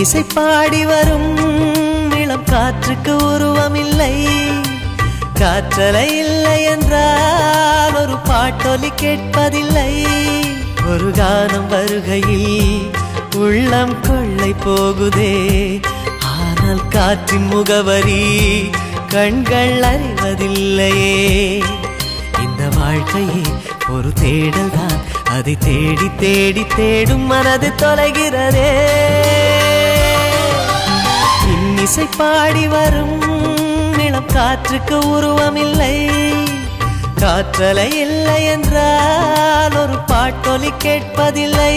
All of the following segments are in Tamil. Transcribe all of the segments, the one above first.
இன்னிசை பாடி வரும் இளம் காற்றுக்கு உருவமில்லை. காற்றலை இல்லை என்றால் ஒரு பாட்டொலி கேட்பதில்லை. ஒரு கானம் வருகையில் உள்ளம் கொள்ளை போகுதே, ஆனால் காற்றின் முகவரி கண்கள் அறிவதில்லையே. இந்த வாழ்க்கையே ஒரு தேடல் தான், அதை தேடி தேடி தேடும் மனது தொலைகிறதே. இன்னிசை பாடி வரும் இளம் காற்றுக்கு உருவமில்லை. காற்றலை இல்லை என்றால் ஒரு பாட்டொலி கேட்பதில்லை.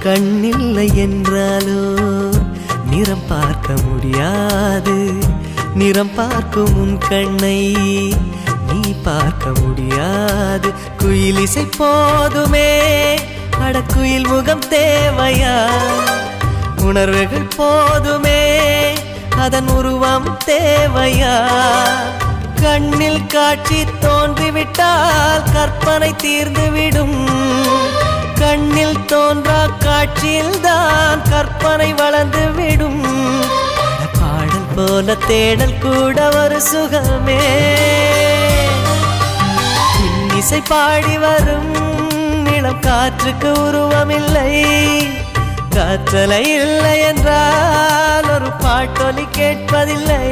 கண்ணில்லை என்றாலோ நிறம் பார்க்க முடியாது. நிறம் பார்க்கும் உன் கண்ணை நீ பார்க்க முடியாது. குயிலிசை போதுமே, அடக்குயில் முகம் தேவையா? உணர்வுகள் போதுமே, அதன் உருவம் தேவையா? கண்ணில் காட்சி தோன்றிவிட்டால் கற்பனை தீர்ந்துவிடும். கண்ணில் தோன்றா காட்சியில் தான் கற்பனை வளர்ந்து விடும். பாடல் போல தேடல் கூட ஒரு சுகமே. இன்னிசை பாடி வரும் இளம் காற்றுக்கு உருவமில்லை. காற்றலை இல்லை என்றால் ஒரு பாட்டொலி கேட்பதில்லை.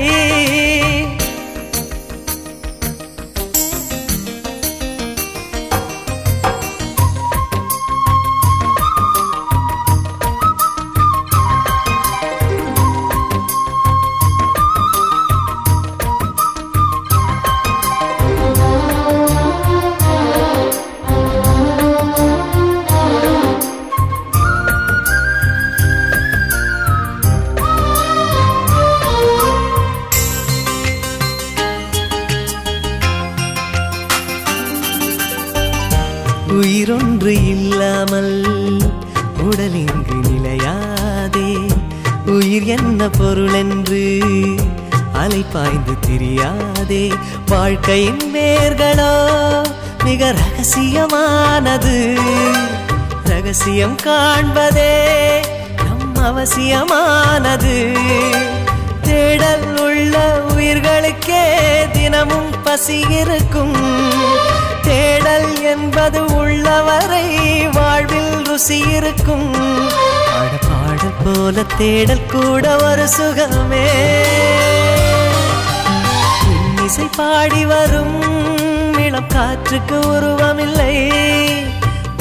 உயிரொன்று இல்லாமல் உடல் இங்கு நிலையாதே. உயிர் என்ன பொருள் என்று அலை பாய்ந்து திரியாதே. வாழ்க்கையின் வேர்களோ மிக ரகசியமானது. ரகசியம் காண்பதே நம் அவசியமானது. தேடல் உள்ள உயிர்களுக்கே தினமும் பசி இருக்கும். தேடல் என்பது உள்ளவரை வாழ்வில் ருசி இருக்கும். பாடல் போல தேடல் கூட ஒரு சுகமே. இன்னிசை பாடி வரும் இளம் காற்றுக்கு உருவமில்லை.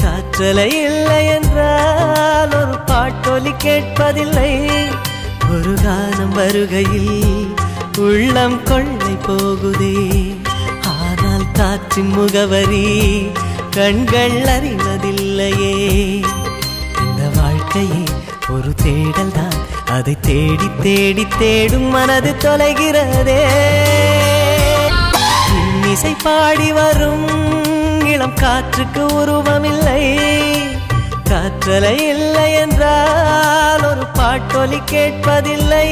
காற்றலை இல்லை என்றால் ஒரு பாட்டொலி கேட்பதில்லை. ஒரு கானம் வருகையில் உள்ளம் கொள்ளை போகுதே, ஆனால் காற்றின் முகவரி கண்கள் அறிவதில்லையே. இந்த வாழ்க்கையே ஒரு தேடல் தான், அதை தேடி தேடி தேடும் மனது தொலைகிறதே. இன்னிசை பாடி வரும் இளம் காற்றுக்கு உருவமில்லை. காற்றலை இல்லை என்றால் ஒரு பாட்டொலி கேட்பதில்லை.